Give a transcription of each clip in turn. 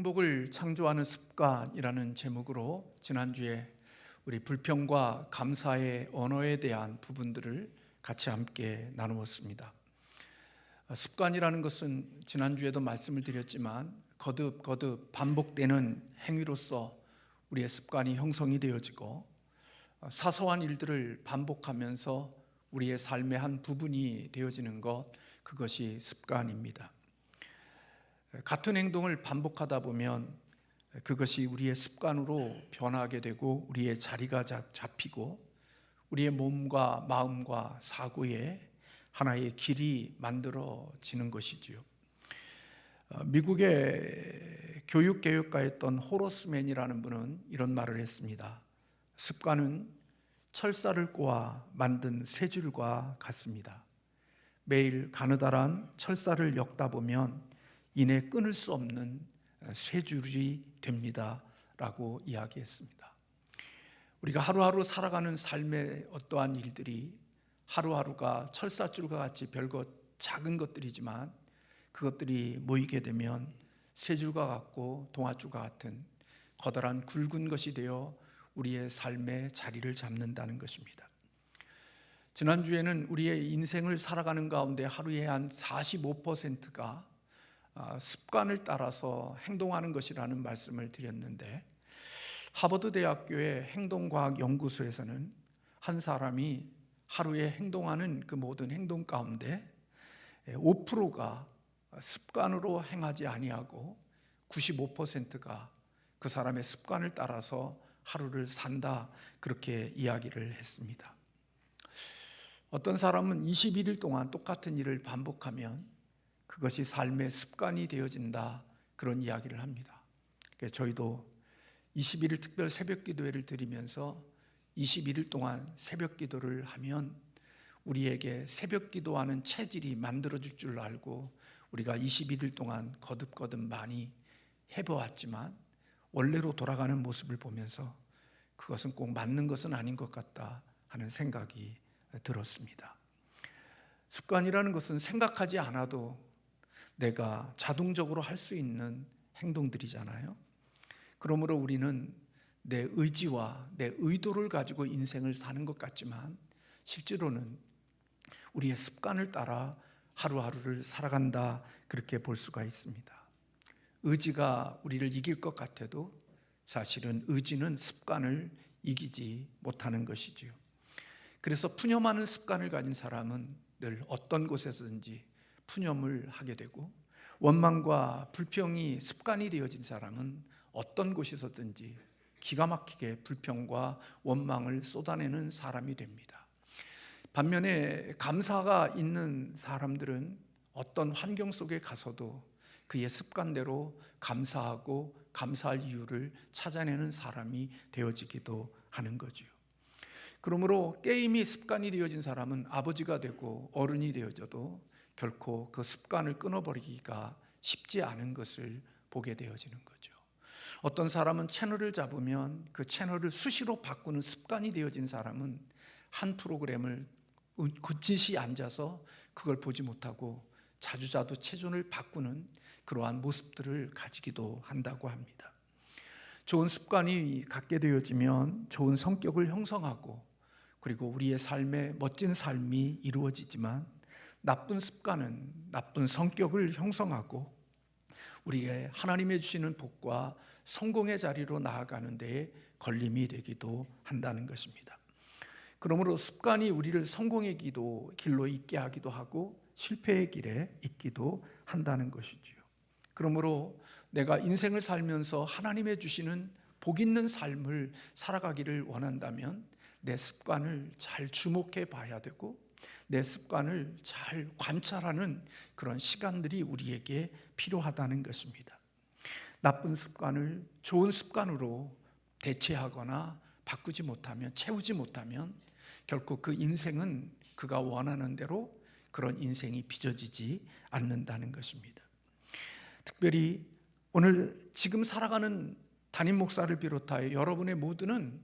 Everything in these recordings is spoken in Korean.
행복을 창조하는 습관이라는 제목으로 지난주에 우리 불평과 감사의 언어에 대한 부분들을 같이 함께 나누었습니다. 습관이라는 것은 지난주에도 말씀을 드렸지만 거듭 반복되는 행위로서 우리의 습관이 형성이 되어지고 사소한 일들을 반복하면서 우리의 삶의 한 부분이 되어지는 것, 그것이 습관입니다. 같은 행동을 반복하다 보면 그것이 우리의 습관으로 변하게 되고 우리의 자리가 잡히고 우리의 몸과 마음과 사고에 하나의 길이 만들어지는 것이지요. 미국의 교육개혁가였던 호러스맨이라는 분은 이런 말을 했습니다. 습관은 철사를 꼬아 만든 쇠줄과 같습니다. 매일 가느다란 철사를 엮다 보면 이내 끊을 수 없는 쇠줄이 됩니다 라고 이야기했습니다. 우리가 하루하루 살아가는 삶의 어떠한 일들이 하루하루가 철사줄과 같이 별것 작은 것들이지만 그것들이 모이게 되면 쇠줄과 같고 동아줄과 같은 커다란 굵은 것이 되어 우리의 삶의 자리를 잡는다는 것입니다. 지난주에는 우리의 인생을 살아가는 가운데 하루에 한 45%가 습관을 따라서 행동하는 것이라는 말씀을 드렸는데, 하버드 대학교의 행동과학연구소에서는 한 사람이 하루에 행동하는 그 모든 행동 가운데 5%가 습관으로 행하지 아니하고 95%가 그 사람의 습관을 따라서 하루를 산다, 그렇게 이야기를 했습니다. 어떤 사람은 21일 동안 똑같은 일을 반복하면 그것이 삶의 습관이 되어진다, 그런 이야기를 합니다. 저희도 21일 특별 새벽 기도회를 드리면서 21일 동안 새벽 기도를 하면 우리에게 새벽 기도하는 체질이 만들어질 줄 알고 우리가 21일 동안 거듭 많이 해보았지만 원래로 돌아가는 모습을 보면서 그것은 꼭 맞는 것은 아닌 것 같다 하는 생각이 들었습니다. 습관이라는 것은 생각하지 않아도 내가 자동적으로 할 수 있는 행동들이잖아요. 그러므로 우리는 내 의지와 내 의도를 가지고 인생을 사는 것 같지만 실제로는 우리의 습관을 따라 하루하루를 살아간다, 그렇게 볼 수가 있습니다. 의지가 우리를 이길 것 같아도 사실은 의지는 습관을 이기지 못하는 것이지요. 그래서 푸념하는 습관을 가진 사람은 늘 어떤 곳에서든지 푸념을 하게 되고, 원망과 불평이 습관이 되어진 사람은 어떤 곳에서든지 기가 막히게 불평과 원망을 쏟아내는 사람이 됩니다. 반면에 감사가 있는 사람들은 어떤 환경 속에 가서도 그의 습관대로 감사하고 감사할 이유를 찾아내는 사람이 되어지기도 하는 거죠. 그러므로 게임이 습관이 되어진 사람은 아버지가 되고 어른이 되어져도 결코 그 습관을 끊어버리기가 쉽지 않은 것을 보게 되어지는 거죠. 어떤 사람은 채널을 잡으면 그 채널을 수시로 바꾸는 습관이 되어진 사람은 한 프로그램을 굳이 앉아서 그걸 보지 못하고 자주 체존을 바꾸는 그러한 모습들을 가지기도 한다고 합니다. 좋은 습관이 갖게 되어지면 좋은 성격을 형성하고 그리고 우리의 삶에 멋진 삶이 이루어지지만 나쁜 습관은 나쁜 성격을 형성하고 우리의 하나님의 주시는 복과 성공의 자리로 나아가는 데에 걸림이 되기도 한다는 것입니다. 그러므로 습관이 우리를 성공의 길로 있게 하기도 하고 실패의 길에 있기도 한다는 것이지요. 그러므로 내가 인생을 살면서 하나님의 주시는 복 있는 삶을 살아가기를 원한다면 내 습관을 잘 주목해 봐야 되고 내 습관을 잘 관찰하는 그런 시간들이 우리에게 필요하다는 것입니다. 나쁜 습관을 좋은 습관으로 대체하거나 바꾸지 못하면, 채우지 못하면 결코 그 인생은 그가 원하는 대로 그런 인생이 빚어지지 않는다는 것입니다. 특별히 오늘 지금 살아가는 담임 목사를 비롯하여 여러분의 모두는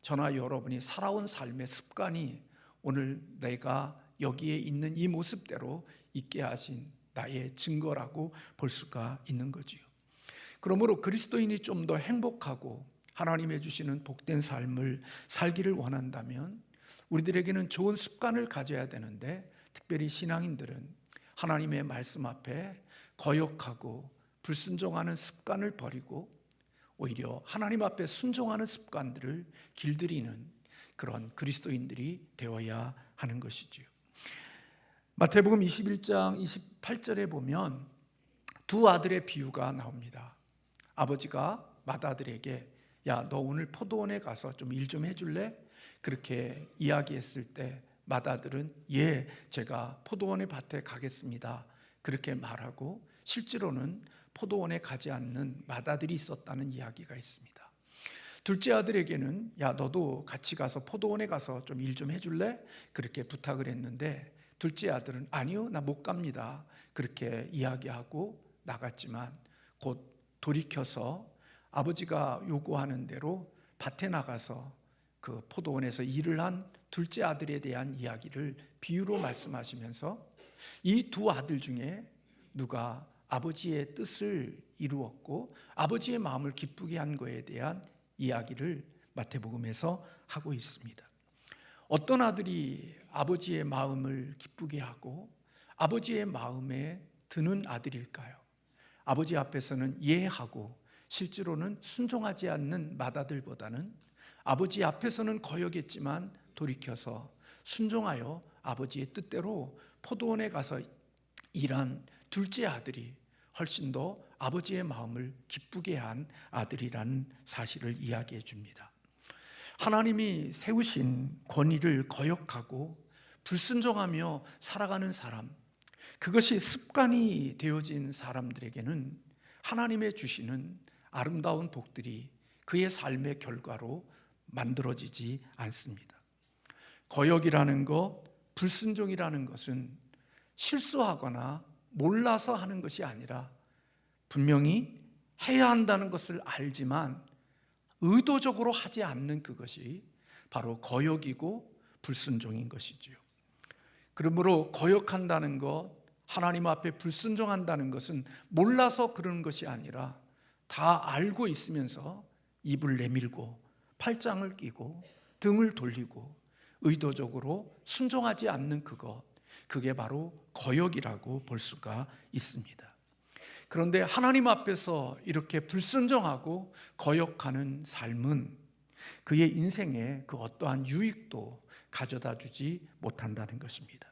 저나 여러분이 살아온 삶의 습관이 오늘 내가 여기에 있는 이 모습대로 있게 하신 나의 증거라고 볼 수가 있는 거지요. 그러므로 그리스도인이 좀 더 행복하고 하나님의 주시는 복된 삶을 살기를 원한다면 우리들에게는 좋은 습관을 가져야 되는데, 특별히 신앙인들은 하나님의 말씀 앞에 거역하고 불순종하는 습관을 버리고 오히려 하나님 앞에 순종하는 습관들을 길들이는 그런 그리스도인들이 되어야 하는 것이지요. 마태복음 21장 28절에 보면 두 아들의 비유가 나옵니다. 아버지가 맏아들에게 야, 너 오늘 포도원에 가서 좀 일 좀 해줄래? 그렇게 이야기했을 때 맏아들은 예, 제가 포도원의 밭에 가겠습니다, 그렇게 말하고 실제로는 포도원에 가지 않는 맏아들이 있었다는 이야기가 있습니다. 둘째 아들에게는 야, 너도 같이 가서 포도원에 가서 좀 일 좀 해줄래? 그렇게 부탁을 했는데 둘째 아들은 아니요, 나 못 갑니다, 그렇게 이야기하고 나갔지만 곧 돌이켜서 아버지가 요구하는 대로 밭에 나가서 그 포도원에서 일을 한 둘째 아들에 대한 이야기를 비유로 말씀하시면서 이 두 아들 중에 누가 아버지의 뜻을 이루었고 아버지의 마음을 기쁘게 한 것에 대한 이야기를 마태복음에서 하고 있습니다. 어떤 아들이 아버지의 마음을 기쁘게 하고 아버지의 마음에 드는 아들일까요? 아버지 앞에서는 예하고 실제로는 순종하지 않는 맏아들보다는 아버지 앞에서는 거역했지만 돌이켜서 순종하여 아버지의 뜻대로 포도원에 가서 일한 둘째 아들이 훨씬 더 아버지의 마음을 기쁘게 한 아들이라는 사실을 이야기해 줍니다. 하나님이 세우신 권위를 거역하고 불순종하며 살아가는 사람, 그것이 습관이 되어진 사람들에게는 하나님의 주시는 아름다운 복들이 그의 삶의 결과로 만들어지지 않습니다. 거역이라는 것, 불순종이라는 것은 실수하거나 몰라서 하는 것이 아니라 분명히 해야 한다는 것을 알지만 의도적으로 하지 않는 그것이 바로 거역이고 불순종인 것이지요. 그러므로 거역한다는 것, 하나님 앞에 불순종한다는 것은 몰라서 그러는 것이 아니라 다 알고 있으면서 입을 내밀고 팔짱을 끼고 등을 돌리고 의도적으로 순종하지 않는 그것, 그게 바로 거역이라고 볼 수가 있습니다. 그런데 하나님 앞에서 이렇게 불순종하고 거역하는 삶은 그의 인생에 그 어떠한 유익도 가져다 주지 못한다는 것입니다.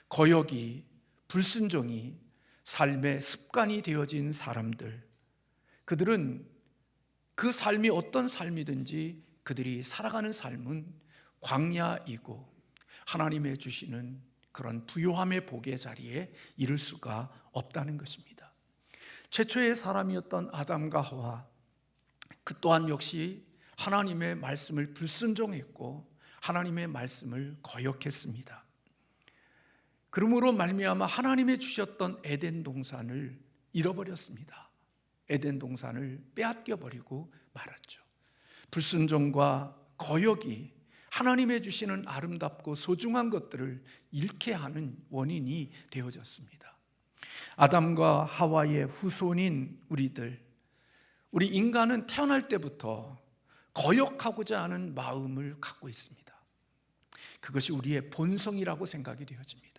거역이, 불순종이 삶의 습관이 되어진 사람들, 그들은 그 삶이 어떤 삶이든지 그들이 살아가는 삶은 광야이고 하나님의 주시는 그런 부요함의 복의 자리에 이를 수가 없다는 것입니다. 최초의 사람이었던 아담과 하와, 그 또한 역시 하나님의 말씀을 불순종했고 하나님의 말씀을 거역했습니다. 그러므로 말미암아 하나님의 주셨던 에덴 동산을 잃어버렸습니다. 에덴 동산을 빼앗겨 버리고 말았죠. 불순종과 거역이 하나님의 주시는 아름답고 소중한 것들을 잃게 하는 원인이 되어졌습니다. 아담과 하와의 후손인 우리 인간은 태어날 때부터 거역하고자 하는 마음을 갖고 있습니다. 그것이 우리의 본성이라고 생각이 되어집니다.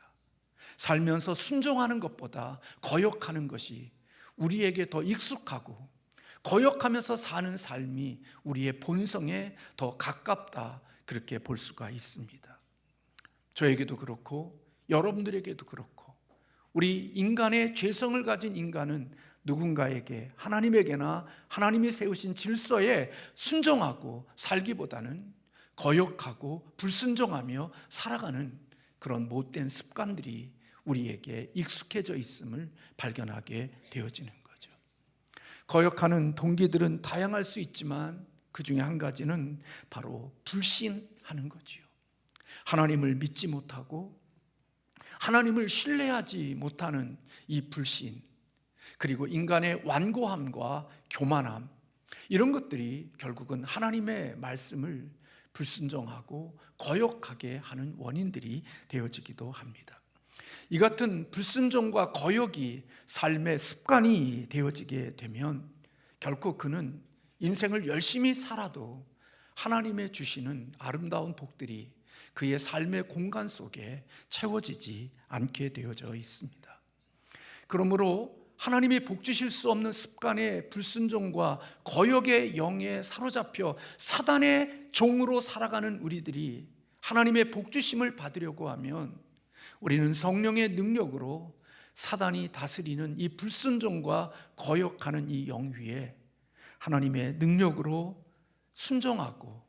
살면서 순종하는 것보다 거역하는 것이 우리에게 더 익숙하고 거역하면서 사는 삶이 우리의 본성에 더 가깝다, 그렇게 볼 수가 있습니다. 저에게도 그렇고 여러분들에게도 그렇고 우리 인간의 죄성을 가진 인간은 누군가에게, 하나님에게나 하나님이 세우신 질서에 순종하고 살기보다는 거역하고 불순종하며 살아가는 그런 못된 습관들이 우리에게 익숙해져 있음을 발견하게 되어지는 거죠. 거역하는 동기들은 다양할 수 있지만 그 중에 한 가지는 바로 불신하는 거지요. 하나님을 믿지 못하고 하나님을 신뢰하지 못하는 이 불신, 그리고 인간의 완고함과 교만함, 이런 것들이 결국은 하나님의 말씀을 불순종하고 거역하게 하는 원인들이 되어지기도 합니다. 이 같은 불순종과 거역이 삶의 습관이 되어지게 되면 결코 그는 인생을 열심히 살아도 하나님의 주시는 아름다운 복들이 그의 삶의 공간 속에 채워지지 않게 되어져 있습니다. 그러므로 하나님이 복 주실 수 없는 습관의 불순종과 거역의 영에 사로잡혀 사단의 종으로 살아가는 우리들이 하나님의 복 주심을 받으려고 하면 우리는 성령의 능력으로 사단이 다스리는 이 불순종과 거역하는 이 영 위에 하나님의 능력으로 순종하고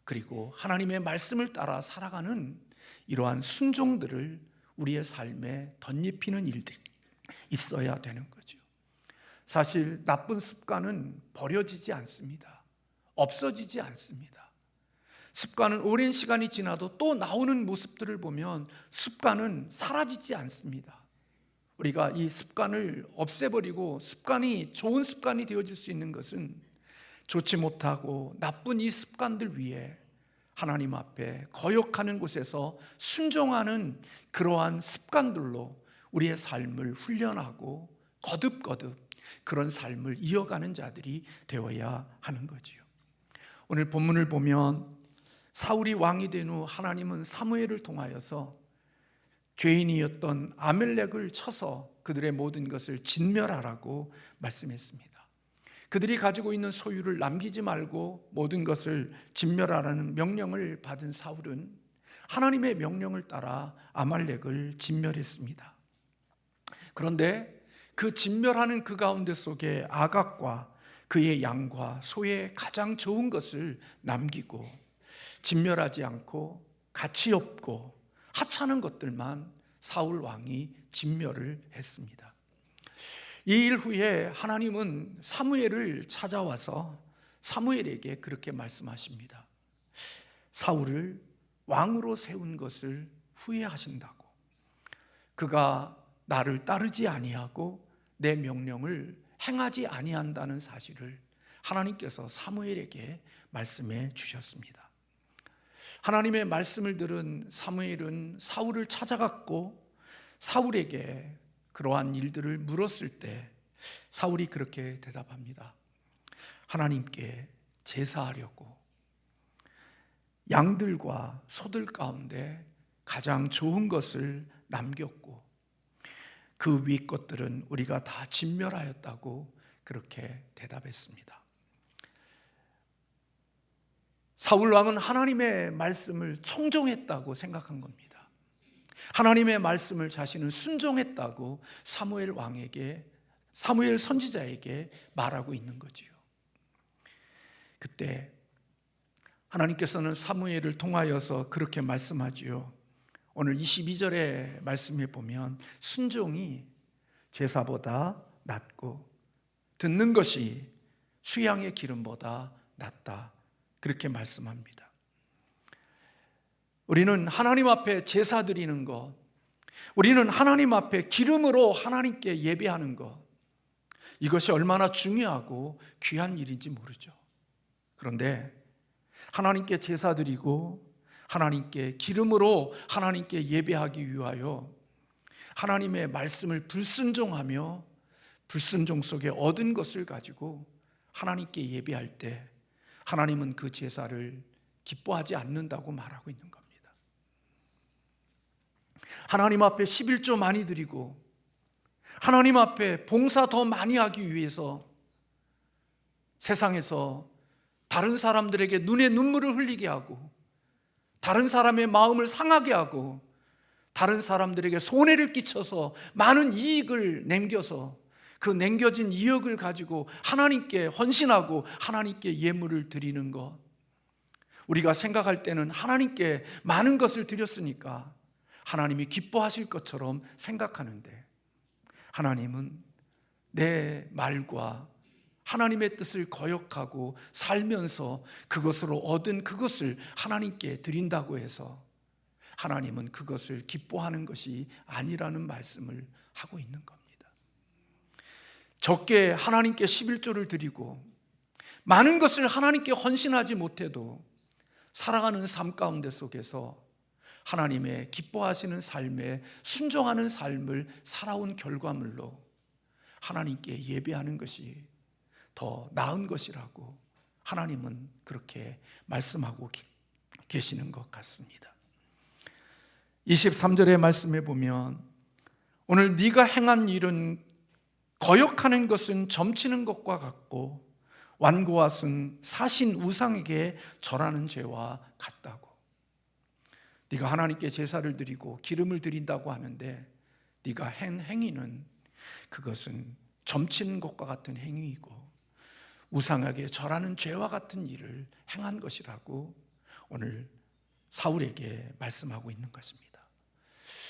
그리고 하나님의 말씀을 따라 살아가는 이러한 순종들을 우리의 삶에 덧입히는 일들이 있어야 되는 거죠. 사실 나쁜 습관은 버려지지 않습니다. 없어지지 않습니다. 습관은 오랜 시간이 지나도 또 나오는 모습들을 보면 습관은 사라지지 않습니다. 우리가 이 습관을 없애버리고 습관이 좋은 습관이 되어질 수 있는 것은 좋지 못하고 나쁜 이 습관들 위에 하나님 앞에 거역하는 곳에서 순종하는 그러한 습관들로 우리의 삶을 훈련하고 거듭거듭 그런 삶을 이어가는 자들이 되어야 하는 거지요. 오늘 본문을 보면 사울이 왕이 된 후 하나님은 사무엘을 통하여서 죄인이었던 아멜렉을 쳐서 그들의 모든 것을 진멸하라고 말씀했습니다. 그들이 가지고 있는 소유를 남기지 말고 모든 것을 진멸하라는 명령을 받은 사울은 하나님의 명령을 따라 아말렉을 진멸했습니다. 그런데 그 진멸하는 그 가운데 속에 아각과 그의 양과 소의 가장 좋은 것을 남기고 진멸하지 않고 가치 없고 하찮은 것들만 사울 왕이 진멸을 했습니다. 이 일 후에 하나님은 사무엘을 찾아와서 사무엘에게 그렇게 말씀하십니다. 사울을 왕으로 세운 것을 후회하신다고. 그가 나를 따르지 아니하고 내 명령을 행하지 아니한다는 사실을 하나님께서 사무엘에게 말씀해 주셨습니다. 하나님의 말씀을 들은 사무엘은 사울을 찾아갔고 사울에게 그러한 일들을 물었을 때 사울이 그렇게 대답합니다. 하나님께 제사하려고 양들과 소들 가운데 가장 좋은 것을 남겼고 그 위 것들은 우리가 다 진멸하였다고 그렇게 대답했습니다. 사울 왕은 하나님의 말씀을 청종했다고 생각한 겁니다. 하나님의 말씀을 자신은 순종했다고 사무엘 왕에게, 사무엘 선지자에게 말하고 있는 거지요. 그때 하나님께서는 사무엘을 통하여서 그렇게 말씀하지요. 오늘 22절의 말씀에 보면 순종이 제사보다 낫고 듣는 것이 수양의 기름보다 낫다, 그렇게 말씀합니다. 우리는 하나님 앞에 제사 드리는 것, 우리는 하나님 앞에 기름으로 하나님께 예배하는 것, 이것이 얼마나 중요하고 귀한 일인지 모르죠. 그런데 하나님께 제사 드리고 하나님께 기름으로 하나님께 예배하기 위하여 하나님의 말씀을 불순종하며 불순종 속에 얻은 것을 가지고 하나님께 예배할 때 하나님은 그 제사를 기뻐하지 않는다고 말하고 있는 겁니다. 하나님 앞에 11조 많이 드리고 하나님 앞에 봉사 더 많이 하기 위해서 세상에서 다른 사람들에게 눈에 눈물을 흘리게 하고 다른 사람의 마음을 상하게 하고 다른 사람들에게 손해를 끼쳐서 많은 이익을 남겨서 그 남겨진 이익을 가지고 하나님께 헌신하고 하나님께 예물을 드리는 것, 우리가 생각할 때는 하나님께 많은 것을 드렸으니까 하나님이 기뻐하실 것처럼 생각하는데 하나님은 내 말과 하나님의 뜻을 거역하고 살면서 그것으로 얻은 그것을 하나님께 드린다고 해서 하나님은 그것을 기뻐하는 것이 아니라는 말씀을 하고 있는 겁니다. 적게 하나님께 11조를 드리고 많은 것을 하나님께 헌신하지 못해도 살아가는 삶 가운데 속에서 하나님의 기뻐하시는 삶에 순종하는 삶을 살아온 결과물로 하나님께 예배하는 것이 더 나은 것이라고 하나님은 그렇게 말씀하고 계시는 것 같습니다. 23절의 말씀에 보면 오늘 네가 행한 일은 거역하는 것은 점치는 것과 같고 완고와 쓴 사신 우상에게 절하는 죄와 같다고. 네가 하나님께 제사를 드리고 기름을 드린다고 하는데 네가 한 행위는 그것은 점치는 것과 같은 행위이고 우상에게 절하는 죄와 같은 일을 행한 것이라고 오늘 사울에게 말씀하고 있는 것입니다.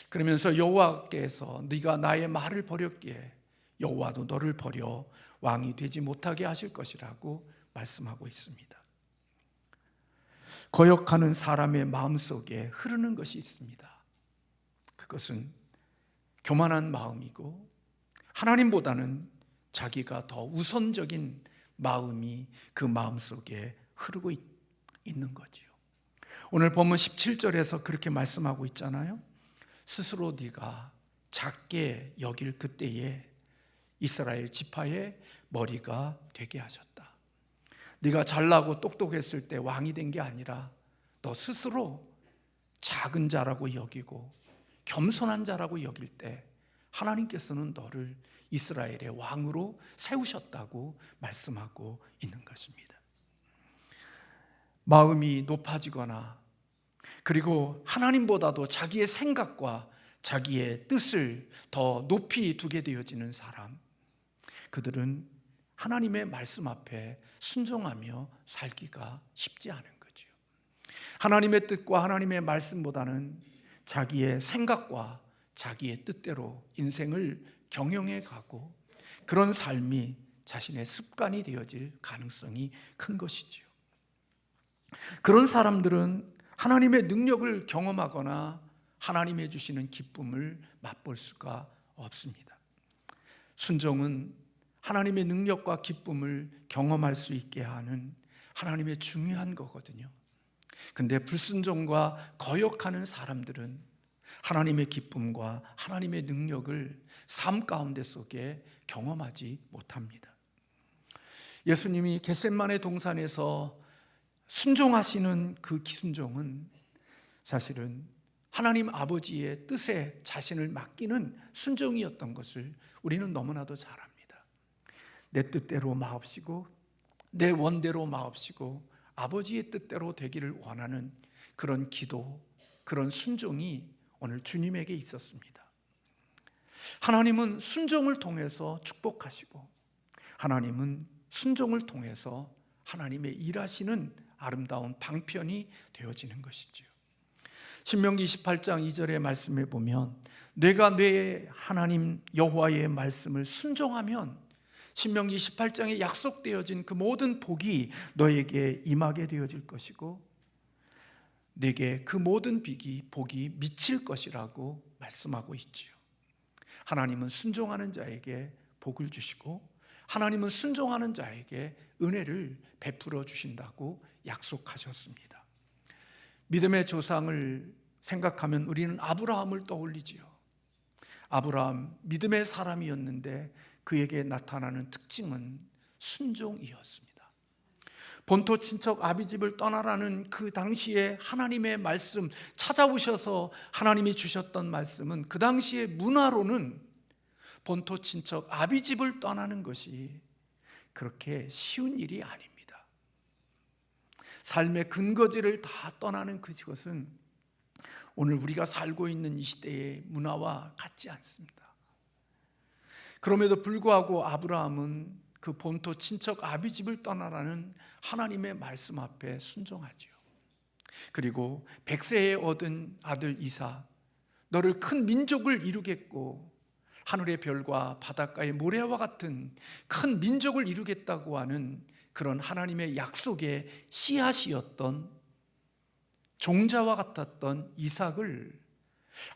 그러면서 여호와께서 네가 나의 말을 버렸기에 여호와도 너를 버려 왕이 되지 못하게 하실 것이라고 말씀하고 있습니다. 거역하는 사람의 마음속에 흐르는 것이 있습니다. 그것은 교만한 마음이고 하나님보다는 자기가 더 우선적인 마음이 그 마음속에 흐르고 있는 거지요. 오늘 본문 17절에서 그렇게 말씀하고 있잖아요. 스스로 네가 작게 여길 그때에 이스라엘 지파의 머리가 되게 하셨다. 네가 잘나고 똑똑했을 때 왕이 된 게 아니라 너 스스로 작은 자라고 여기고 겸손한 자라고 여길 때 하나님께서는 너를 이스라엘의 왕으로 세우셨다고 말씀하고 있는 것입니다. 마음이 높아지거나 그리고 하나님보다도 자기의 생각과 자기의 뜻을 더 높이 두게 되어지는 사람, 그들은 하나님의 말씀 앞에 순종하며 살기가 쉽지 않은 거죠. 하나님의 뜻과 하나님의 말씀보다는 자기의 생각과 자기의 뜻대로 인생을 경영해 가고 그런 삶이 자신의 습관이 되어질 가능성이 큰 것이죠. 그런 사람들은 하나님의 능력을 경험하거나 하나님이 주시는 기쁨을 맛볼 수가 없습니다. 순종은 하나님의 능력과 기쁨을 경험할 수 있게 하는 하나님의 중요한 거거든요. 근데 불순종과 거역하는 사람들은 하나님의 기쁨과 하나님의 능력을 삶 가운데 속에 경험하지 못합니다. 예수님이 겟세마네 동산에서 순종하시는 그 순종은 사실은 하나님 아버지의 뜻에 자신을 맡기는 순종이었던 것을 우리는 너무나도 잘 압니다. 내 뜻대로 마옵시고 내 원대로 마옵시고 아버지의 뜻대로 되기를 원하는 그런 기도, 그런 순종이 오늘 주님에게 있었습니다. 하나님은 순종을 통해서 축복하시고 하나님은 순종을 통해서 하나님의 일하시는 아름다운 방편이 되어지는 것이죠. 신명기 28장 2절의 말씀에 보면 내가 내 하나님 여호와의 말씀을 순종하면 신명기 28장에 약속되어진 그 모든 복이 너에게 임하게 되어질 것이고 내게 그 모든 복이 미칠 것이라고 말씀하고 있지요. 하나님은 순종하는 자에게 복을 주시고 하나님은 순종하는 자에게 은혜를 베풀어 주신다고 약속하셨습니다. 믿음의 조상을 생각하면 우리는 아브라함을 떠올리지요. 아브라함 믿음의 사람이었는데 그에게 나타나는 특징은 순종이었습니다. 본토 친척 아비집을 떠나라는 그 당시에 하나님의 말씀 찾아오셔서 하나님이 주셨던 말씀은 그 당시의 문화로는 본토 친척 아비집을 떠나는 것이 그렇게 쉬운 일이 아닙니다. 삶의 근거지를 다 떠나는 그것은 오늘 우리가 살고 있는 이 시대의 문화와 같지 않습니다. 그럼에도 불구하고 아브라함은 그 본토 친척 아비집을 떠나라는 하나님의 말씀 앞에 순종하죠. 그리고 100세에 얻은 아들 이삭, 너를 큰 민족을 이루겠고 하늘의 별과 바닷가의 모래와 같은 큰 민족을 이루겠다고 하는 그런 하나님의 약속의 씨앗이었던 종자와 같았던 이삭을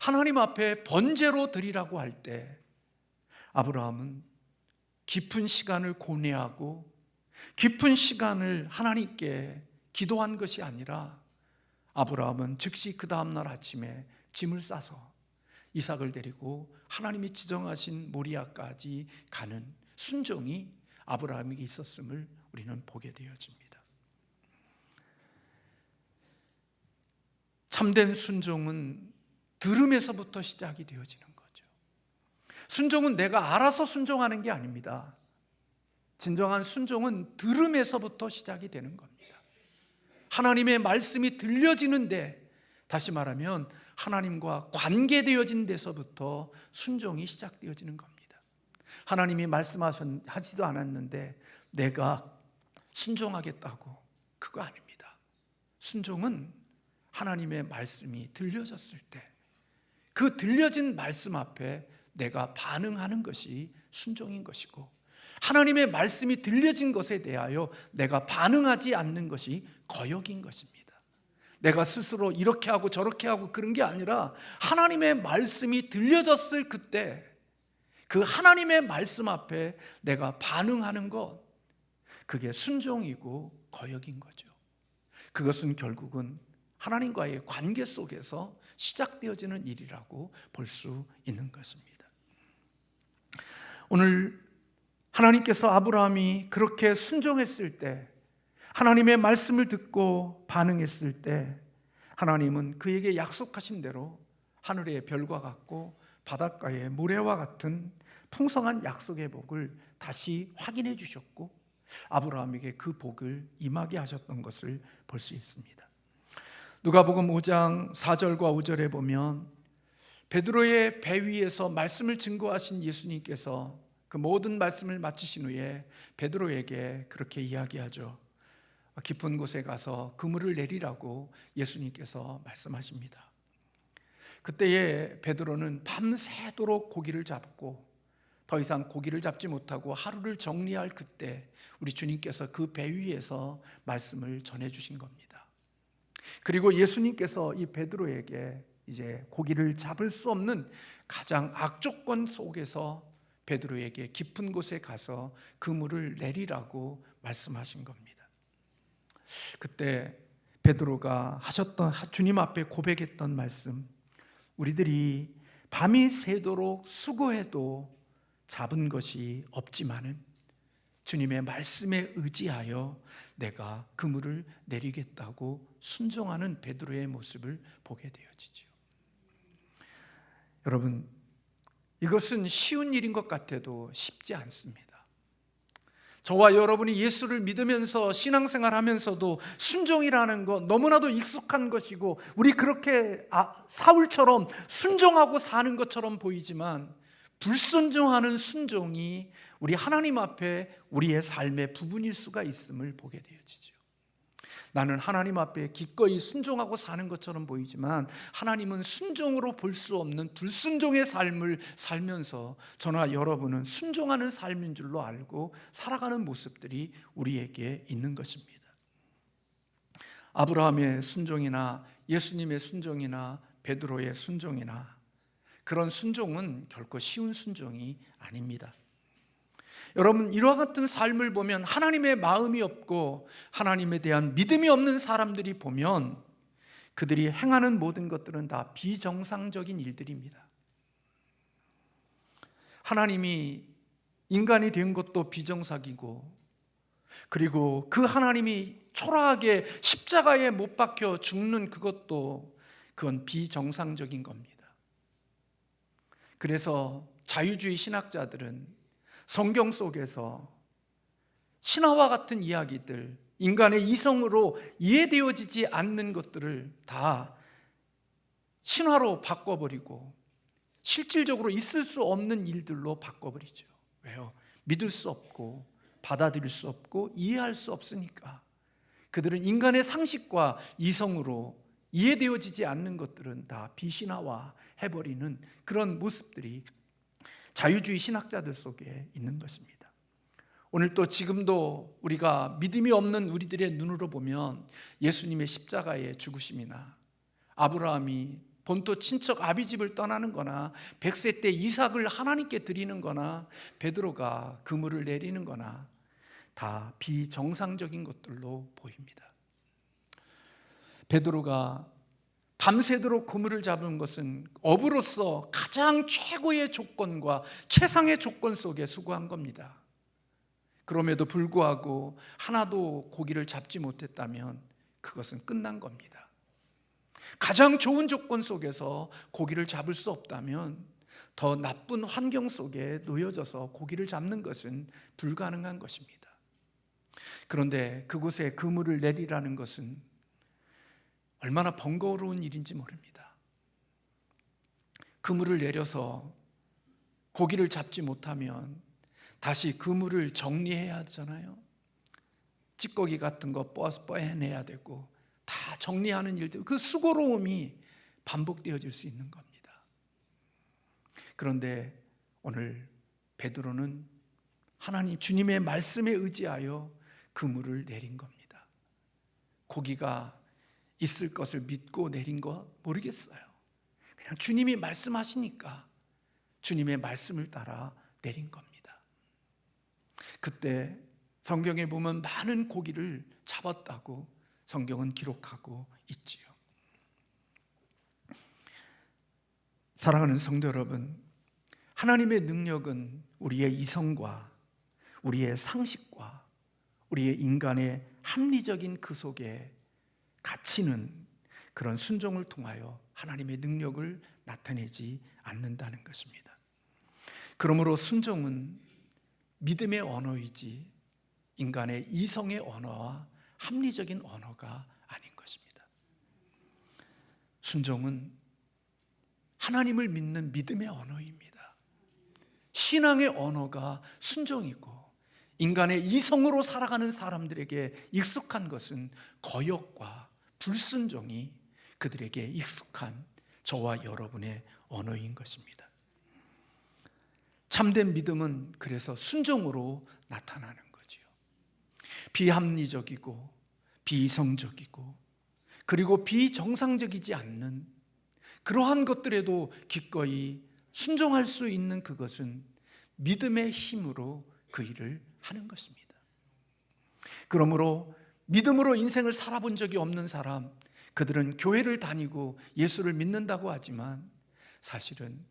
하나님 앞에 번제로 드리라고 할 때 아브라함은 깊은 시간을 고뇌하고 깊은 시간을 하나님께 기도한 것이 아니라 아브라함은 즉시 그 다음날 아침에 짐을 싸서 이삭을 데리고 하나님이 지정하신 모리아까지 가는 순종이 아브라함에게 있었음을 우리는 보게 되어집니다. 참된 순종은 들음에서부터 시작이 되어지는 거죠. 순종은 내가 알아서 순종하는 게 아닙니다. 진정한 순종은 들음에서부터 시작이 되는 겁니다. 하나님의 말씀이 들려지는데, 다시 말하면 하나님과 관계되어진 데서부터 순종이 시작되어지는 겁니다. 하나님이 말씀하지도 않았는데 내가 순종하겠다고, 그거 아닙니다. 순종은 하나님의 말씀이 들려졌을 때 그 들려진 말씀 앞에 내가 반응하는 것이 순종인 것이고, 하나님의 말씀이 들려진 것에 대하여 내가 반응하지 않는 것이 거역인 것입니다. 내가 스스로 이렇게 하고 저렇게 하고 그런 게 아니라 하나님의 말씀이 들려졌을 그때 그 하나님의 말씀 앞에 내가 반응하는 것, 그게 순종이고 거역인 거죠. 그것은 결국은 하나님과의 관계 속에서 시작되어지는 일이라고 볼 수 있는 것입니다. 오늘 하나님께서 아브라함이 그렇게 순종했을 때, 하나님의 말씀을 듣고 반응했을 때, 하나님은 그에게 약속하신 대로 하늘의 별과 같고 바닷가의 모래와 같은 풍성한 약속의 복을 다시 확인해 주셨고, 아브라함에게 그 복을 임하게 하셨던 것을 볼 수 있습니다. 누가복음 5장 4절과 5절에 보면 베드로의 배 위에서 말씀을 증거하신 예수님께서 그 모든 말씀을 마치신 후에 베드로에게 그렇게 이야기하죠. 깊은 곳에 가서 그물을 내리라고 예수님께서 말씀하십니다. 그때에 베드로는 밤새도록 고기를 잡고 더 이상 고기를 잡지 못하고 하루를 정리할 그때 우리 주님께서 그 배 위에서 말씀을 전해주신 겁니다. 그리고 예수님께서 이 베드로에게 이제 고기를 잡을 수 없는 가장 악조건 속에서 베드로에게 깊은 곳에 가서 그물을 내리라고 말씀하신 겁니다. 그때 베드로가 하셨던, 주님 앞에 고백했던 말씀, 우리들이 밤이 새도록 수고해도 잡은 것이 없지만은 주님의 말씀에 의지하여 내가 그물을 내리겠다고 순종하는 베드로의 모습을 보게 되어지죠. 여러분, 이것은 쉬운 일인 것 같아도 쉽지 않습니다. 저와 여러분이 예수를 믿으면서 신앙생활하면서도 순종이라는 것 너무나도 익숙한 것이고, 우리 그렇게 사울처럼 순종하고 사는 것처럼 보이지만 불순종하는 순종이 우리 하나님 앞에 우리의 삶의 부분일 수가 있음을 보게 되어지죠. 나는 하나님 앞에 기꺼이 순종하고 사는 것처럼 보이지만 하나님은 순종으로 볼 수 없는 불순종의 삶을 살면서 저나 여러분은 순종하는 삶인 줄로 알고 살아가는 모습들이 우리에게 있는 것입니다. 아브라함의 순종이나 예수님의 순종이나 베드로의 순종이나 그런 순종은 결코 쉬운 순종이 아닙니다. 여러분, 이와 같은 삶을 보면 하나님의 마음이 없고 하나님에 대한 믿음이 없는 사람들이 보면 그들이 행하는 모든 것들은 다 비정상적인 일들입니다. 하나님이 인간이 된 것도 비정상이고, 그리고 그 하나님이 초라하게 십자가에 못 박혀 죽는 그건 비정상적인 겁니다. 그래서 자유주의 신학자들은 성경 속에서 신화와 같은 이야기들, 인간의 이성으로 이해되어지지 않는 것들을 다 신화로 바꿔버리고 실질적으로 있을 수 없는 일들로 바꿔버리죠. 왜요? 믿을 수 없고 받아들일 수 없고 이해할 수 없으니까. 그들은 인간의 상식과 이성으로 이해되어지지 않는 것들은 다 비신화화 해버리는 그런 모습들이 자유주의 신학자들 속에 있는 것입니다. 오늘 또 지금도 우리가 믿음이 없는 우리들의 눈으로 보면 예수님의 십자가의 죽으심이나 아브라함이 본토 친척 아비집을 떠나는 거나 100세 때 이삭을 하나님께 드리는 거나 베드로가 그물을 내리는 거나 다 비정상적인 것들로 보입니다. 베드로가 밤새도록 그물을 잡은 것은 어부로서 가장 최고의 조건과 최상의 조건 속에 수고한 겁니다. 그럼에도 불구하고 하나도 고기를 잡지 못했다면 그것은 끝난 겁니다. 가장 좋은 조건 속에서 고기를 잡을 수 없다면 더 나쁜 환경 속에 놓여져서 고기를 잡는 것은 불가능한 것입니다. 그런데 그곳에 그물을 내리라는 것은 얼마나 번거로운 일인지 모릅니다. 그물을 내려서 고기를 잡지 못하면 다시 그물을 정리해야 하잖아요. 찌꺼기 같은 거 뻐내야 되고 다 정리하는 일들, 그 수고로움이 반복되어질 수 있는 겁니다. 그런데 오늘 베드로는 하나님 주님의 말씀에 의지하여 그물을 내린 겁니다. 고기가 있을 것을 믿고 내린 거 모르겠어요. 그냥 주님이 말씀하시니까 주님의 말씀을 따라 내린 겁니다. 그때 성경에 보면 많은 고기를 잡았다고 성경은 기록하고 있지요. 사랑하는 성도 여러분, 하나님의 능력은 우리의 이성과 우리의 상식과 우리의 인간의 합리적인 그 속에 갇히는 그런 순종을 통하여 하나님의 능력을 나타내지 않는다는 것입니다. 그러므로 순종은 믿음의 언어이지 인간의 이성의 언어와 합리적인 언어가 아닌 것입니다. 순종은 하나님을 믿는 믿음의 언어입니다. 신앙의 언어가 순종이고 인간의 이성으로 살아가는 사람들에게 익숙한 것은 거역과 불순종이 그들에게 익숙한 저와 여러분의 언어인 것입니다. 참된 믿음은 그래서 순종으로 나타나는 거지요. 비합리적이고 비이성적이고 그리고 비정상적이지 않는 그러한 것들에도 기꺼이 순종할 수 있는 그것은 믿음의 힘으로 그 일을 하는 것입니다. 그러므로 믿음으로 인생을 살아본 적이 없는 사람, 그들은 교회를 다니고 예수를 믿는다고 하지만 사실은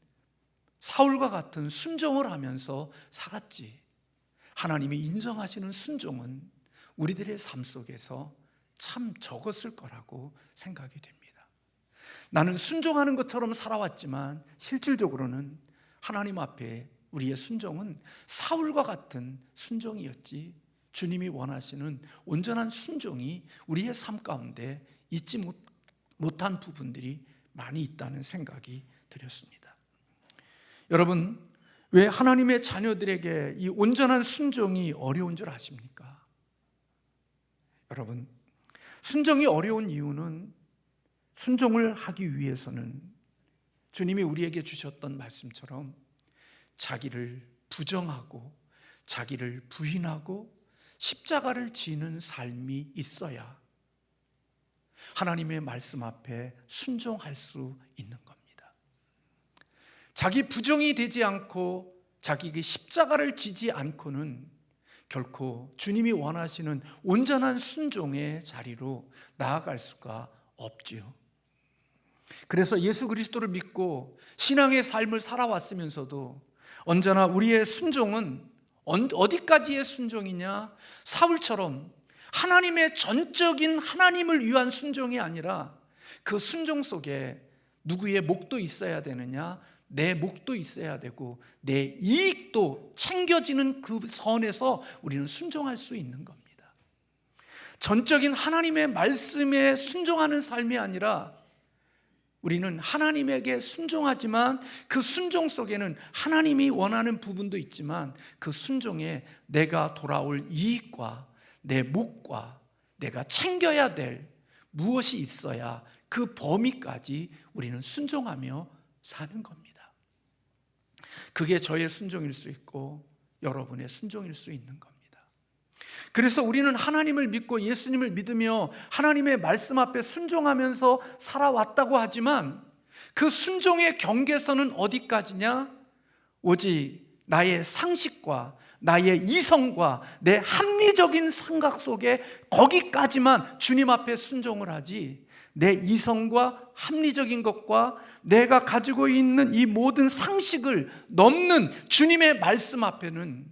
사울과 같은 순종을 하면서 살았지. 하나님이 인정하시는 순종은 우리들의 삶 속에서 참 적었을 거라고 생각이 됩니다. 나는 순종하는 것처럼 살아왔지만 실질적으로는 하나님 앞에 우리의 순종은 사울과 같은 순종이었지, 주님이 원하시는 온전한 순종이 우리의 삶 가운데 있지 못한 부분들이 많이 있다는 생각이 들었습니다. 여러분, 왜 하나님의 자녀들에게 이 온전한 순종이 어려운 줄 아십니까? 여러분, 순종이 어려운 이유는 순종을 하기 위해서는 주님이 우리에게 주셨던 말씀처럼 자기를 부정하고 자기를 부인하고 십자가를 지는 삶이 있어야 하나님의 말씀 앞에 순종할 수 있는 겁니다. 자기 부정이 되지 않고 자기에게 십자가를 지지 않고는 결코 주님이 원하시는 온전한 순종의 자리로 나아갈 수가 없지요. 그래서 예수 그리스도를 믿고 신앙의 삶을 살아왔으면서도 언제나 우리의 순종은 어디까지의 순종이냐? 사울처럼 하나님의 전적인 하나님을 위한 순종이 아니라 그 순종 속에 누구의 목도 있어야 되느냐? 내 목도 있어야 되고 내 이익도 챙겨지는 그 선에서 우리는 순종할 수 있는 겁니다. 전적인 하나님의 말씀에 순종하는 삶이 아니라 우리는 하나님에게 순종하지만 그 순종 속에는 하나님이 원하는 부분도 있지만 그 순종에 내가 돌아올 이익과 내 목과 내가 챙겨야 될 무엇이 있어야 그 범위까지 우리는 순종하며 사는 겁니다. 그게 저의 순종일 수 있고 여러분의 순종일 수 있는 겁니다. 그래서 우리는 하나님을 믿고 예수님을 믿으며 하나님의 말씀 앞에 순종하면서 살아왔다고 하지만 그 순종의 경계선은 어디까지냐? 오직 나의 상식과 나의 이성과 내 합리적인 생각 속에 거기까지만 주님 앞에 순종을 하지, 내 이성과 합리적인 것과 내가 가지고 있는 이 모든 상식을 넘는 주님의 말씀 앞에는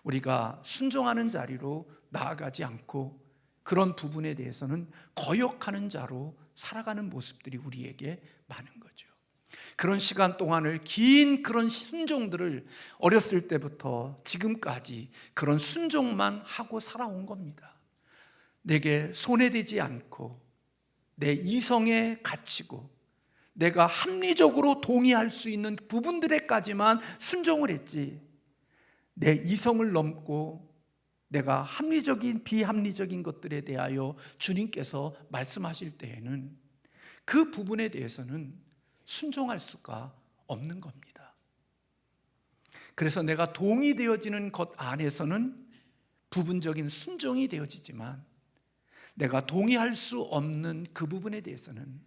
우리가 순종하는 자리로 나아가지 않고 그런 부분에 대해서는 거역하는 자로 살아가는 모습들이 우리에게 많은 거죠. 그런 시간 동안을 긴 그런 순종들을 어렸을 때부터 지금까지 그런 순종만 하고 살아온 겁니다. 내게 손해되지 않고 내 이성에 갇히고 내가 합리적으로 동의할 수 있는 부분들에까지만 순종을 했지, 내 이성을 넘고 내가 합리적인 비합리적인 것들에 대하여 주님께서 말씀하실 때에는 그 부분에 대해서는 순종할 수가 없는 겁니다. 그래서 내가 동의되어지는 것 안에서는 부분적인 순종이 되어지지만 내가 동의할 수 없는 그 부분에 대해서는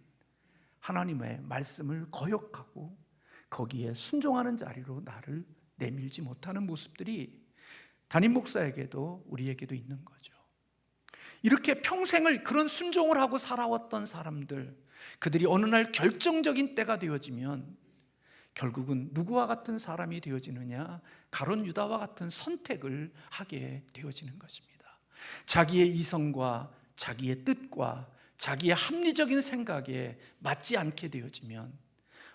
하나님의 말씀을 거역하고 거기에 순종하는 자리로 나를 내밀지 못하는 모습들이 담임 목사에게도 우리에게도 있는 거죠. 이렇게 평생을 그런 순종을 하고 살아왔던 사람들, 그들이 어느 날 결정적인 때가 되어지면 결국은 누구와 같은 사람이 되어지느냐? 가룟 유다와 같은 선택을 하게 되어지는 것입니다. 자기의 이성과 자기의 뜻과 자기의 합리적인 생각에 맞지 않게 되어지면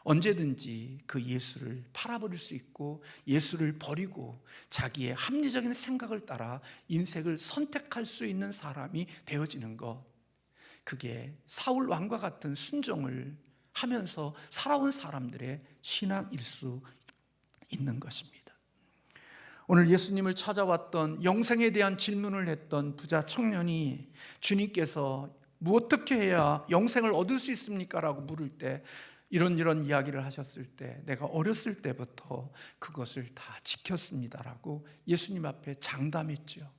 언제든지 그 예수를 팔아버릴 수 있고 예수를 버리고 자기의 합리적인 생각을 따라 인생을 선택할 수 있는 사람이 되어지는 것, 그게 사울 왕과 같은 순종을 하면서 살아온 사람들의 신앙일 수 있는 것입니다. 오늘 예수님을 찾아왔던, 영생에 대한 질문을 했던 부자 청년이 주님께서 어떻게 해야 영생을 얻을 수 있습니까? 라고 물을 때 이런 이야기를 하셨을 때, 내가 어렸을 때부터 그것을 다 지켰습니다라고 예수님 앞에 장담했죠.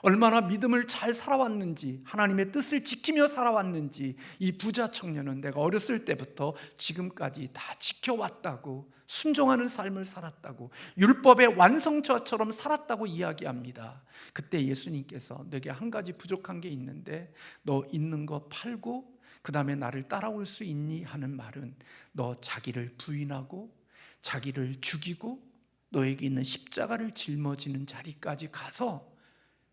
얼마나 믿음을 잘 살아왔는지, 하나님의 뜻을 지키며 살아왔는지 이 부자 청년은 내가 어렸을 때부터 지금까지 다 지켜왔다고, 순종하는 삶을 살았다고, 율법의 완성처처럼 살았다고 이야기합니다. 그때 예수님께서 내게 한 가지 부족한 게 있는데 너 있는 거 팔고 그 다음에 나를 따라올 수 있니? 하는 말은 너 자기를 부인하고 자기를 죽이고 너에게 있는 십자가를 짊어지는 자리까지 가서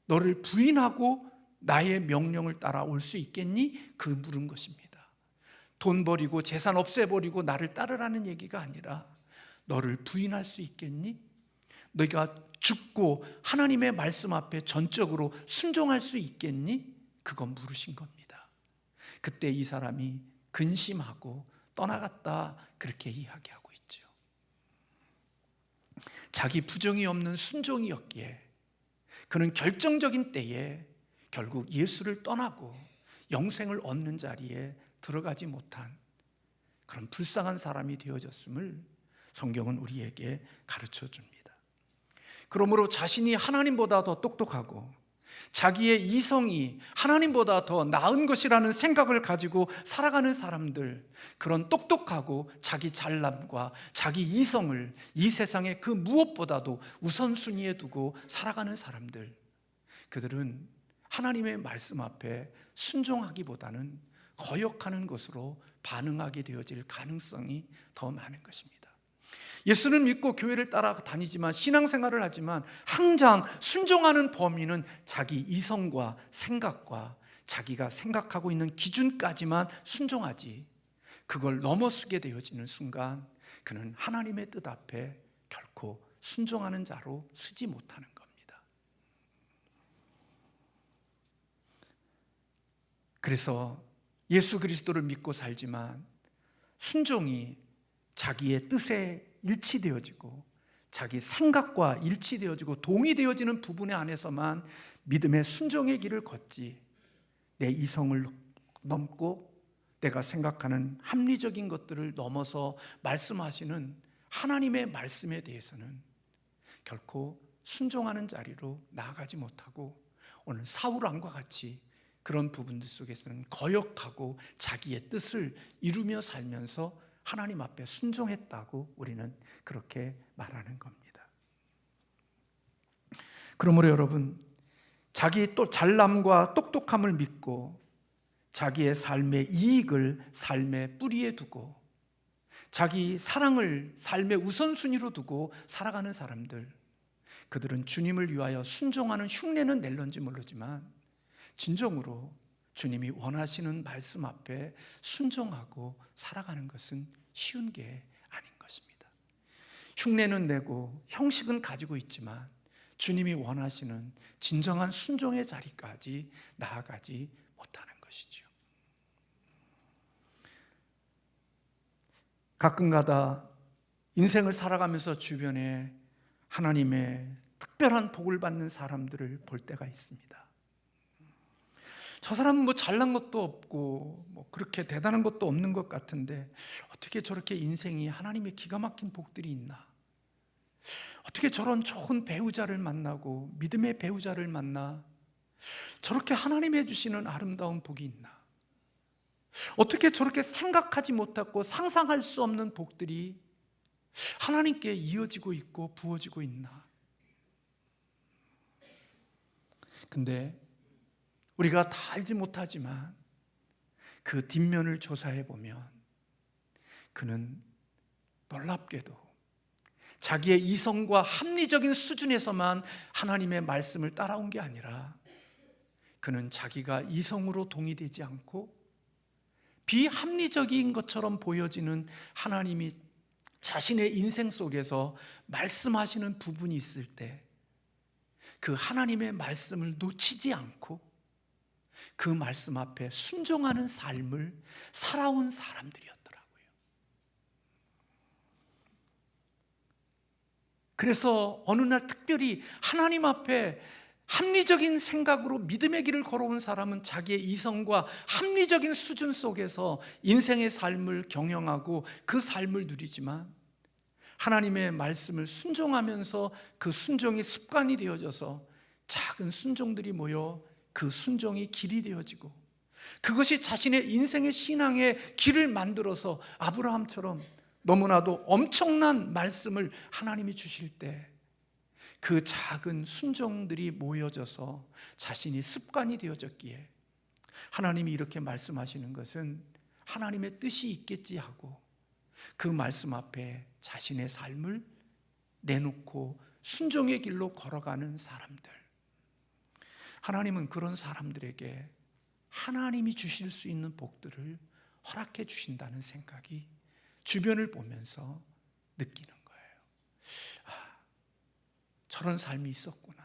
너를 부인하고 나의 명령을 따라올 수 있겠니? 그 물은 것입니다. 돈 버리고 재산 없애버리고 나를 따르라는 얘기가 아니라 너를 부인할 수 있겠니? 너가 죽고 하나님의 말씀 앞에 전적으로 순종할 수 있겠니? 그건 물으신 겁니다. 그때 이 사람이 근심하고 떠나갔다, 그렇게 이야기하고 있죠. 자기 부정이 없는 순종이었기에 그는 결정적인 때에 결국 예수를 떠나고 영생을 얻는 자리에 들어가지 못한 그런 불쌍한 사람이 되어졌음을 성경은 우리에게 가르쳐 줍니다. 그러므로 자신이 하나님보다 더 똑똑하고 자기의 이성이 하나님보다 더 나은 것이라는 생각을 가지고 살아가는 사람들, 그런 똑똑하고 자기 잘남과 자기 이성을 이 세상의 그 무엇보다도 우선순위에 두고 살아가는 사람들, 그들은 하나님의 말씀 앞에 순종하기보다는 거역하는 것으로 반응하게 되어질 가능성이 더 많은 것입니다. 예수를 믿고 교회를 따라 다니지만, 신앙생활을 하지만 항상 순종하는 범위는 자기 이성과 생각과 자기가 생각하고 있는 기준까지만 순종하지, 그걸 넘어서게 되어지는 순간 그는 하나님의 뜻 앞에 결코 순종하는 자로 서지 못하는 겁니다. 그래서 예수 그리스도를 믿고 살지만 순종이 자기의 뜻에 일치되어지고 자기 생각과 일치되어지고 동의되어지는 부분에 안에서만 믿음의 순종의 길을 걷지, 내 이성을 넘고 내가 생각하는 합리적인 것들을 넘어서 말씀하시는 하나님의 말씀에 대해서는 결코 순종하는 자리로 나아가지 못하고 오늘 사울 왕과 같이 그런 부분들 속에서는 거역하고 자기의 뜻을 이루며 살면서 하나님 앞에 순종했다고 우리는 그렇게 말하는 겁니다. 그러므로 여러분, 자기 또 잘남과 똑똑함을 믿고 자기의 삶의 이익을 삶의 뿌리에 두고 자기 사랑을 삶의 우선순위로 두고 살아가는 사람들, 그들은 주님을 위하여 순종하는 흉내는 낼런지 모르지만 진정으로 주님이 원하시는 말씀 앞에 순종하고 살아가는 것은 쉬운 게 아닌 것입니다. 흉내는 내고 형식은 가지고 있지만 주님이 원하시는 진정한 순종의 자리까지 나아가지 못하는 것이죠. 가끔가다 인생을 살아가면서 주변에 하나님의 특별한 복을 받는 사람들을 볼 때가 있습니다. 저 사람은 뭐 잘난 것도 없고 뭐 그렇게 대단한 것도 없는 것 같은데 어떻게 저렇게 인생이 하나님의 기가 막힌 복들이 있나? 어떻게 저런 좋은 배우자를 만나고 믿음의 배우자를 만나 저렇게 하나님이 주시는 아름다운 복이 있나? 어떻게 저렇게 생각하지 못하고 상상할 수 없는 복들이 하나님께 이어지고 있고 부어지고 있나? 근데 우리가 다 알지 못하지만 그 뒷면을 조사해 보면 그는 놀랍게도 자기의 이성과 합리적인 수준에서만 하나님의 말씀을 따라온 게 아니라 그는 자기가 이성으로 동의되지 않고 비합리적인 것처럼 보여지는 하나님이 자신의 인생 속에서 말씀하시는 부분이 있을 때 그 하나님의 말씀을 놓치지 않고 그 말씀 앞에 순종하는 삶을 살아온 사람들이었더라고요. 그래서 어느 날 특별히 하나님 앞에 합리적인 생각으로 믿음의 길을 걸어온 사람은 자기의 이성과 합리적인 수준 속에서 인생의 삶을 경영하고 그 삶을 누리지만 하나님의 말씀을 순종하면서 그 순종이 습관이 되어져서 작은 순종들이 모여 그 순종이 길이 되어지고 그것이 자신의 인생의 신앙의 길을 만들어서 아브라함처럼 너무나도 엄청난 말씀을 하나님이 주실 때 그 작은 순종들이 모여져서 자신이 습관이 되어졌기에 하나님이 이렇게 말씀하시는 것은 하나님의 뜻이 있겠지 하고 그 말씀 앞에 자신의 삶을 내놓고 순종의 길로 걸어가는 사람들, 하나님은 그런 사람들에게 하나님이 주실 수 있는 복들을 허락해 주신다는 생각이 주변을 보면서 느끼는 거예요. 저런 삶이 있었구나.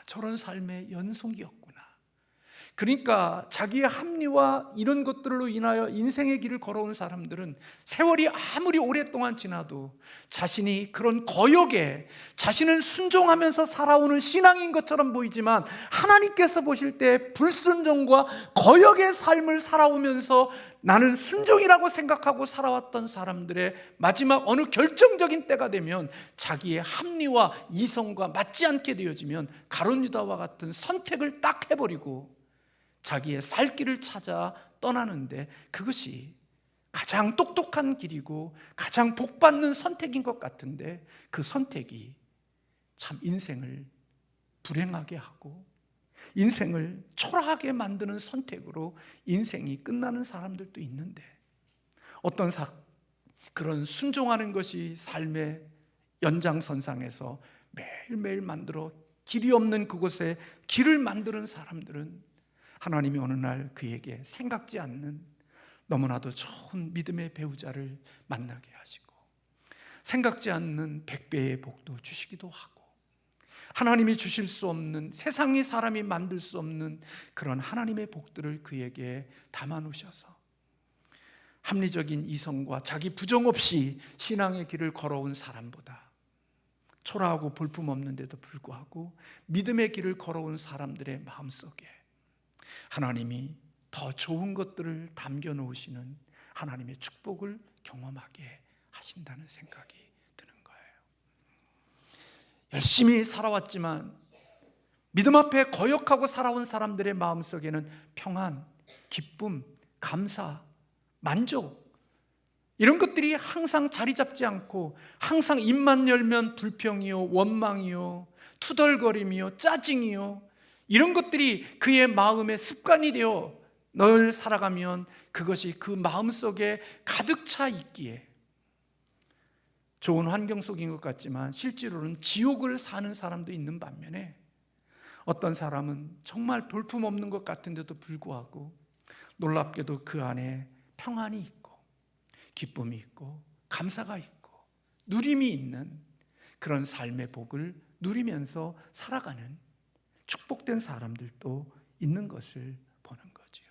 저런 삶의 연속이었구나. 그러니까 자기의 합리와 이런 것들로 인하여 인생의 길을 걸어온 사람들은 세월이 아무리 오랫동안 지나도 자신이 그런 거역에 자신은 순종하면서 살아오는 신앙인 것처럼 보이지만 하나님께서 보실 때 불순종과 거역의 삶을 살아오면서 나는 순종이라고 생각하고 살아왔던 사람들의 마지막 어느 결정적인 때가 되면 자기의 합리와 이성과 맞지 않게 되어지면 가룟 유다와 같은 선택을 딱 해버리고 자기의 살 길을 찾아 떠나는데 그것이 가장 똑똑한 길이고 가장 복받는 선택인 것 같은데 그 선택이 참 인생을 불행하게 하고 인생을 초라하게 만드는 선택으로 인생이 끝나는 사람들도 있는데 어떤 그런 순종하는 것이 삶의 연장선상에서 매일매일 만들어 길이 없는 그곳에 길을 만드는 사람들은 하나님이 어느 날 그에게 생각지 않는 너무나도 좋은 믿음의 배우자를 만나게 하시고 생각지 않는 100배의 복도 주시기도 하고 하나님이 주실 수 없는 세상의 사람이 만들 수 없는 그런 하나님의 복들을 그에게 담아 놓으셔서 합리적인 이성과 자기 부정 없이 신앙의 길을 걸어온 사람보다 초라하고 볼품없는데도 불구하고 믿음의 길을 걸어온 사람들의 마음속에 하나님이 더 좋은 것들을 담겨 놓으시는 하나님의 축복을 경험하게 하신다는 생각이 드는 거예요. 열심히 살아왔지만 믿음 앞에 거역하고 살아온 사람들의 마음속에는 평안, 기쁨, 감사, 만족 이런 것들이 항상 자리 잡지 않고 항상 입만 열면 불평이요, 원망이요, 투덜거림이요, 짜증이요 이런 것들이 그의 마음의 습관이 되어 늘 살아가면 그것이 그 마음속에 가득 차 있기에 좋은 환경 속인 것 같지만 실제로는 지옥을 사는 사람도 있는 반면에, 어떤 사람은 정말 볼품없는 것 같은데도 불구하고 놀랍게도 그 안에 평안이 있고 기쁨이 있고 감사가 있고 누림이 있는 그런 삶의 복을 누리면서 살아가는 축복된 사람들도 있는 것을 보는 거지요.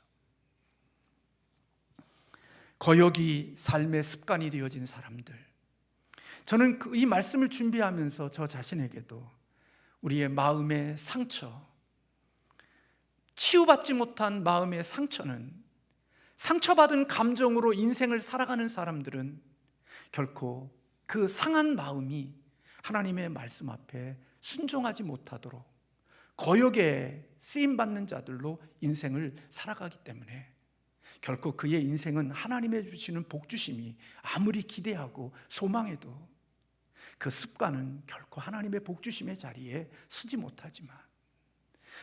거역이 삶의 습관이 되어진 사람들, 저는 이 말씀을 준비하면서 저 자신에게도 우리의 마음의 상처, 치유받지 못한 마음의 상처는, 상처받은 감정으로 인생을 살아가는 사람들은 결코 그 상한 마음이 하나님의 말씀 앞에 순종하지 못하도록 거역에 쓰임받는 자들로 인생을 살아가기 때문에 결코 그의 인생은 하나님의 주시는 복주심이 아무리 기대하고 소망해도 그 습관은 결코 하나님의 복주심의 자리에 서지 못하지만,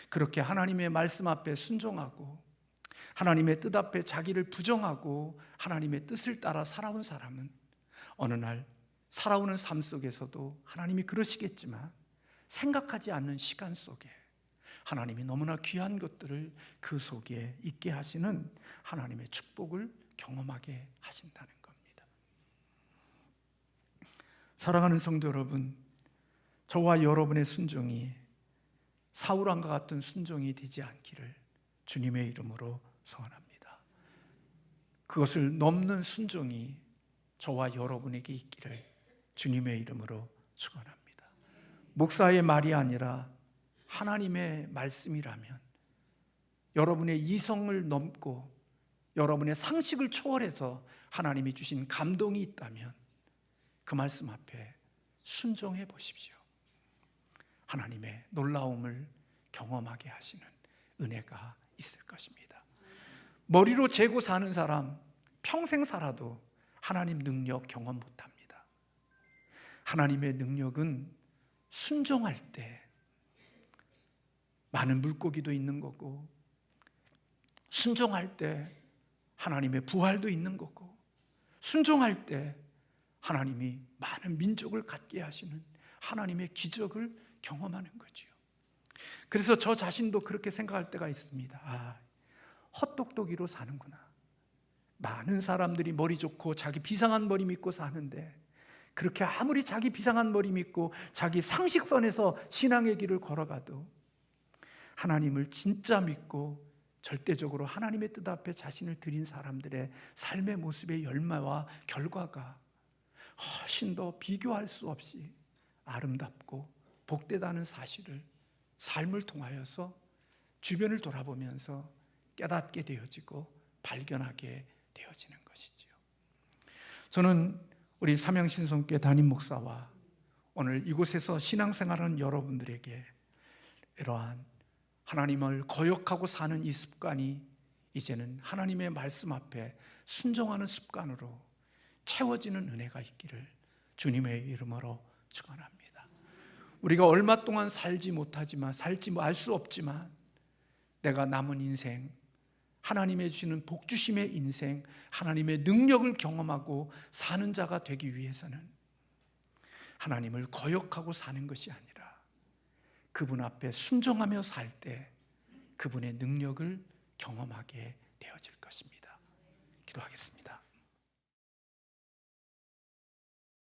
그렇게 하나님의 말씀 앞에 순종하고 하나님의 뜻 앞에 자기를 부정하고 하나님의 뜻을 따라 살아온 사람은 어느 날 살아오는 삶 속에서도 하나님이 그러시겠지만 생각하지 않는 시간 속에 하나님이 너무나 귀한 것들을 그 속에 있게 하시는 하나님의 축복을 경험하게 하신다는 겁니다. 사랑하는 성도 여러분, 저와 여러분의 순종이 사울왕과 같은 순종이 되지 않기를 주님의 이름으로 소원합니다. 그것을 넘는 순종이 저와 여러분에게 있기를 주님의 이름으로 축원합니다. 목사의 말이 아니라 하나님의 말씀이라면, 여러분의 이성을 넘고 여러분의 상식을 초월해서 하나님이 주신 감동이 있다면 그 말씀 앞에 순종해 보십시오. 하나님의 놀라움을 경험하게 하시는 은혜가 있을 것입니다. 머리로 재고 사는 사람 평생 살아도 하나님 능력 경험 못합니다. 하나님의 능력은 순종할 때 많은 물고기도 있는 거고, 순종할 때 하나님의 부활도 있는 거고, 순종할 때 하나님이 많은 민족을 갖게 하시는 하나님의 기적을 경험하는 거지요. 그래서 저 자신도 그렇게 생각할 때가 있습니다. 헛똑똑이로 사는구나. 많은 사람들이 머리 좋고 자기 비상한 머리 믿고 사는데, 그렇게 아무리 자기 비상한 머리 믿고 자기 상식선에서 신앙의 길을 걸어가도 하나님을 진짜 믿고 절대적으로 하나님의 뜻 앞에 자신을 드린 사람들의 삶의 모습의 열매와 결과가 훨씬 더 비교할 수 없이 아름답고 복되다는 사실을 삶을 통하여서 주변을 돌아보면서 깨닫게 되어지고 발견하게 되어지는 것이지요. 저는 우리 삼양신성교회 담임 목사와 오늘 이곳에서 신앙생활하는 여러분들에게 이러한 하나님을 거역하고 사는 이 습관이 이제는 하나님의 말씀 앞에 순종하는 습관으로 채워지는 은혜가 있기를 주님의 이름으로 축원합니다. 우리가 얼마 동안 살지 못하지만, 알 수 없지만 내가 남은 인생, 하나님의 주시는 복주심의 인생, 하나님의 능력을 경험하고 사는 자가 되기 위해서는 하나님을 거역하고 사는 것이 아니라 그분 앞에 순종하며 살 때 그분의 능력을 경험하게 되어질 것입니다. 기도하겠습니다.